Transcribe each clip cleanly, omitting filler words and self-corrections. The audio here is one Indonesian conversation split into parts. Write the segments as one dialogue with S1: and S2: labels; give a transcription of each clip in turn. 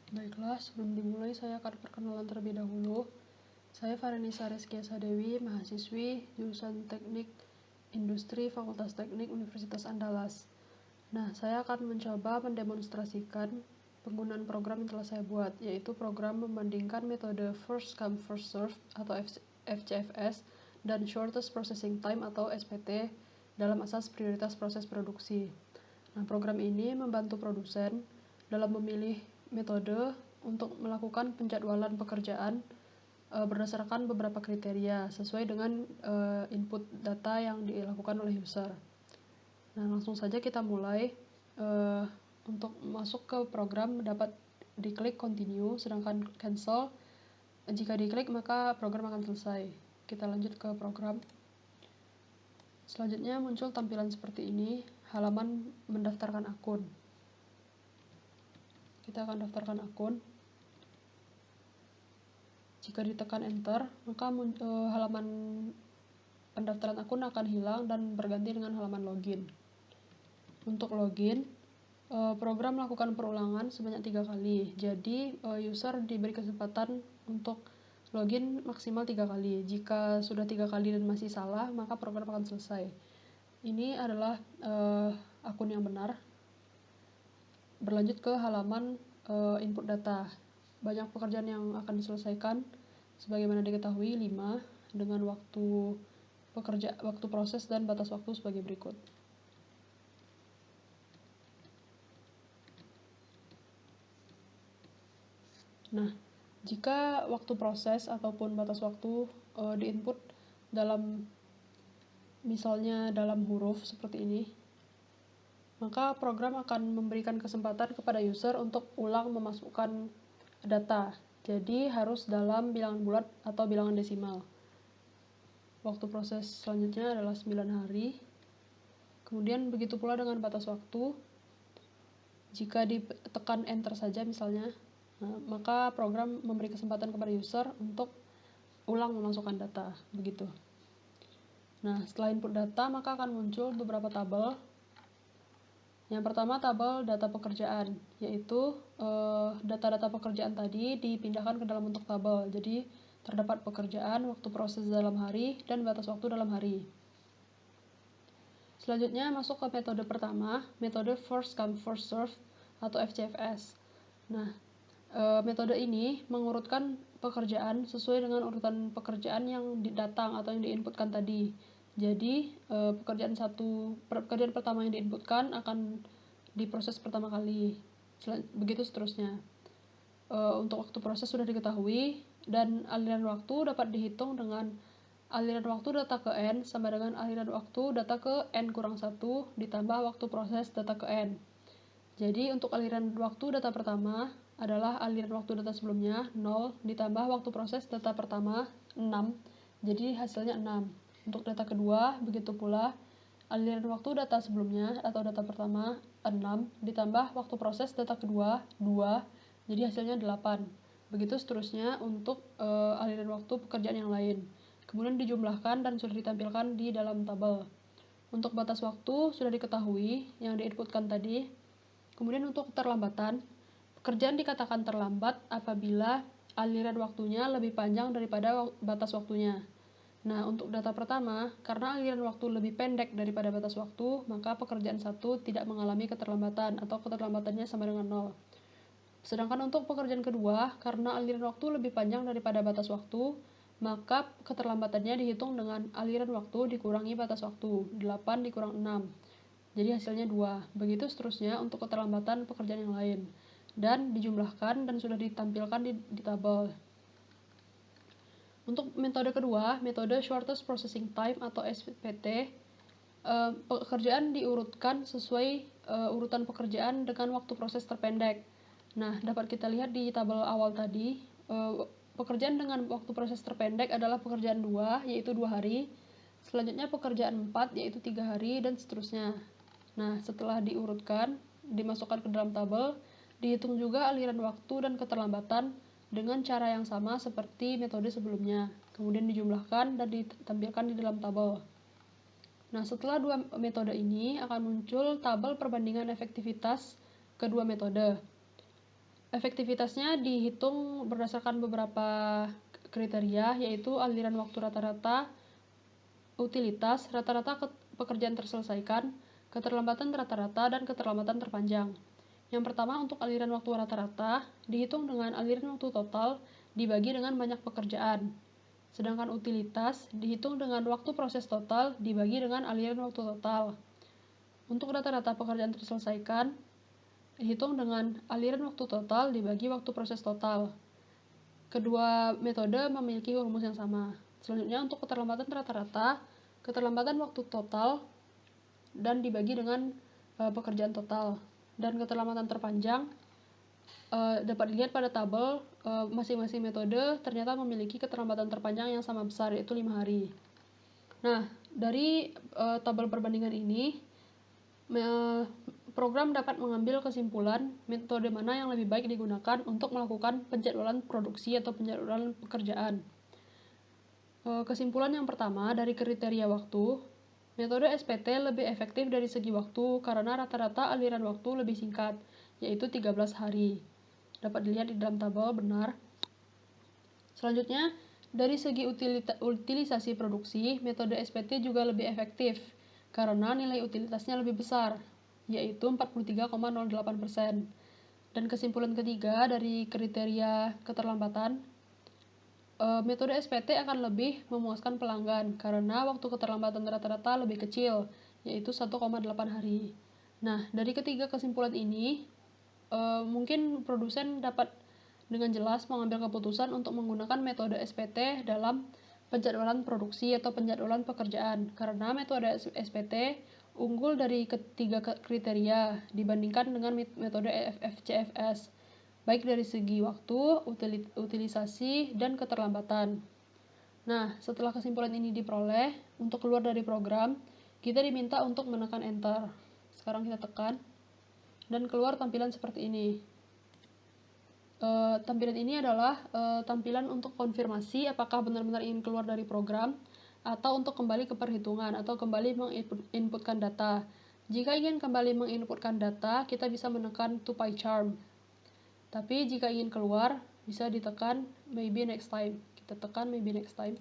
S1: Baiklah, sebelum dimulai saya akan perkenalan terlebih dahulu. Saya Farenisa Rizky Dewi, mahasiswi jurusan Teknik Industri Fakultas Teknik Universitas Andalas. Nah, saya akan mencoba mendemonstrasikan penggunaan program yang telah saya buat, yaitu program membandingkan metode First Come First Serve atau FCFS dan Shortest Processing Time atau SPT dalam asas prioritas proses produksi. Nah, program ini membantu produsen dalam memilih metode untuk melakukan penjadwalan pekerjaan berdasarkan beberapa kriteria sesuai dengan input data yang dilakukan oleh user. Nah, langsung saja kita mulai. Untuk masuk ke program dapat diklik continue, sedangkan cancel jika diklik maka program akan selesai. Kita lanjut ke program. Selanjutnya muncul tampilan seperti ini, halaman mendaftarkan akun. Kita akan daftarkan akun. Jika ditekan enter, maka halaman pendaftaran akun akan hilang dan berganti dengan halaman login. Untuk login, program melakukan perulangan sebanyak 3 kali. Jadi user diberi kesempatan untuk login maksimal 3 kali. Jika sudah 3 kali dan masih salah, maka program akan selesai. Ini adalah akun yang benar. Berlanjut ke halaman input data. Banyak pekerjaan yang akan diselesaikan sebagaimana diketahui 5 dengan waktu proses dan batas waktu sebagai berikut. Nah, jika waktu proses ataupun batas waktu diinput dalam misalnya dalam huruf seperti ini, maka program akan memberikan kesempatan kepada user untuk ulang memasukkan data. Jadi harus dalam bilangan bulat atau bilangan desimal. Waktu proses selanjutnya adalah 9 hari. Kemudian begitu pula dengan batas waktu. Jika ditekan enter saja misalnya, maka program memberi kesempatan kepada user untuk ulang memasukkan data. Begitu. Nah, setelah input data maka akan muncul beberapa tabel. Yang pertama tabel data pekerjaan, yaitu data-data pekerjaan tadi dipindahkan ke dalam bentuk tabel. Jadi terdapat pekerjaan, waktu proses dalam hari, dan batas waktu dalam hari. Selanjutnya masuk ke metode pertama, metode First Come First Serve atau FCFS. Nah, metode ini mengurutkan pekerjaan sesuai dengan urutan pekerjaan yang datang atau yang diinputkan tadi. Jadi pekerjaan pertama yang diinputkan akan diproses pertama kali. Begitu seterusnya. Untuk waktu proses sudah diketahui dan aliran waktu dapat dihitung dengan aliran waktu data ke n sama dengan aliran waktu data ke n-1 ditambah waktu proses data ke n. Jadi untuk aliran waktu data pertama adalah aliran waktu data sebelumnya 0 ditambah waktu proses data pertama 6. Jadi hasilnya 6. Untuk data kedua begitu pula aliran waktu data sebelumnya atau data pertama 6 ditambah waktu proses data kedua 2. Jadi hasilnya 8. Begitu seterusnya untuk aliran waktu pekerjaan yang lain. Kemudian dijumlahkan dan sudah ditampilkan di dalam tabel. Untuk batas waktu sudah diketahui yang diinputkan tadi. Kemudian untuk keterlambatan, pekerjaan dikatakan terlambat apabila aliran waktunya lebih panjang daripada batas waktunya. Nah, untuk data pertama, karena aliran waktu lebih pendek daripada batas waktu, maka pekerjaan 1 tidak mengalami keterlambatan atau keterlambatannya sama dengan 0. Sedangkan untuk pekerjaan kedua, karena aliran waktu lebih panjang daripada batas waktu, maka keterlambatannya dihitung dengan aliran waktu dikurangi batas waktu, 8 dikurang 6. Jadi hasilnya 2. Begitu seterusnya untuk keterlambatan pekerjaan yang lain. Dan dijumlahkan dan sudah ditampilkan di tabel. Untuk metode kedua, metode Shortest Processing Time atau SPT, pekerjaan diurutkan sesuai urutan pekerjaan dengan waktu proses terpendek. Nah, dapat kita lihat di tabel awal tadi, pekerjaan dengan waktu proses terpendek adalah pekerjaan 2, yaitu 2 hari. Selanjutnya pekerjaan 4, yaitu 3 hari, dan seterusnya. Nah, setelah diurutkan, dimasukkan ke dalam tabel, dihitung juga aliran waktu dan keterlambatan dengan cara yang sama seperti metode sebelumnya. Kemudian dijumlahkan dan ditampilkan di dalam tabel. Nah, setelah dua metode ini akan muncul tabel perbandingan efektivitas kedua metode. Efektivitasnya dihitung berdasarkan beberapa kriteria, yaitu aliran waktu rata-rata, utilitas, rata-rata pekerjaan terselesaikan, keterlambatan rata-rata, dan keterlambatan terpanjang. Yang pertama, untuk aliran waktu rata-rata, dihitung dengan aliran waktu total dibagi dengan banyak pekerjaan. Sedangkan utilitas dihitung dengan waktu proses total dibagi dengan aliran waktu total. Untuk rata-rata pekerjaan terselesaikan, dihitung dengan aliran waktu total dibagi waktu proses total. Kedua metode memiliki rumus yang sama. Selanjutnya, untuk keterlambatan rata-rata, keterlambatan waktu total dan dibagi dengan pekerjaan total. Dan keterlambatan terpanjang dapat dilihat pada tabel, masing-masing metode ternyata memiliki keterlambatan terpanjang yang sama besar, yaitu 5 hari. Nah, dari tabel perbandingan ini, program dapat mengambil kesimpulan metode mana yang lebih baik digunakan untuk melakukan penjadwalan produksi atau penjadwalan pekerjaan. Kesimpulan yang pertama, dari kriteria waktu, metode SPT lebih efektif dari segi waktu karena rata-rata aliran waktu lebih singkat, yaitu 13 hari. Dapat dilihat di dalam tabel, benar. Selanjutnya, dari segi utilisasi produksi, metode SPT juga lebih efektif karena nilai utilitasnya lebih besar, yaitu 43,08%. Dan kesimpulan ketiga dari kriteria keterlambatan, metode SPT akan lebih memuaskan pelanggan karena waktu keterlambatan rata-rata lebih kecil, yaitu 1,8 hari. Nah, dari ketiga kesimpulan ini, mungkin produsen dapat dengan jelas mengambil keputusan untuk menggunakan metode SPT dalam penjadwalan produksi atau penjadwalan pekerjaan, karena metode SPT unggul dari ketiga kriteria dibandingkan dengan metode FCFS, baik dari segi waktu, utilisasi, dan keterlambatan. Nah, setelah kesimpulan ini diperoleh, untuk keluar dari program, kita diminta untuk menekan Enter. Sekarang kita tekan, dan keluar tampilan seperti ini. Tampilan ini adalah tampilan untuk konfirmasi apakah benar-benar ingin keluar dari program, atau untuk kembali ke perhitungan, atau kembali menginputkan data. Jika ingin kembali menginputkan data, kita bisa menekan to PyCharm. Tapi jika ingin keluar, bisa ditekan maybe next time. Kita tekan maybe next time.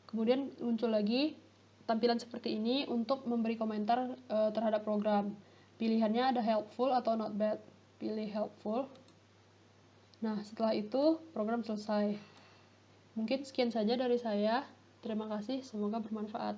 S1: Kemudian muncul lagi tampilan seperti ini untuk memberi komentar terhadap program. Pilihannya ada helpful atau not bad. Pilih helpful. Nah, setelah itu program selesai. Mungkin sekian saja dari saya. Terima kasih, semoga bermanfaat.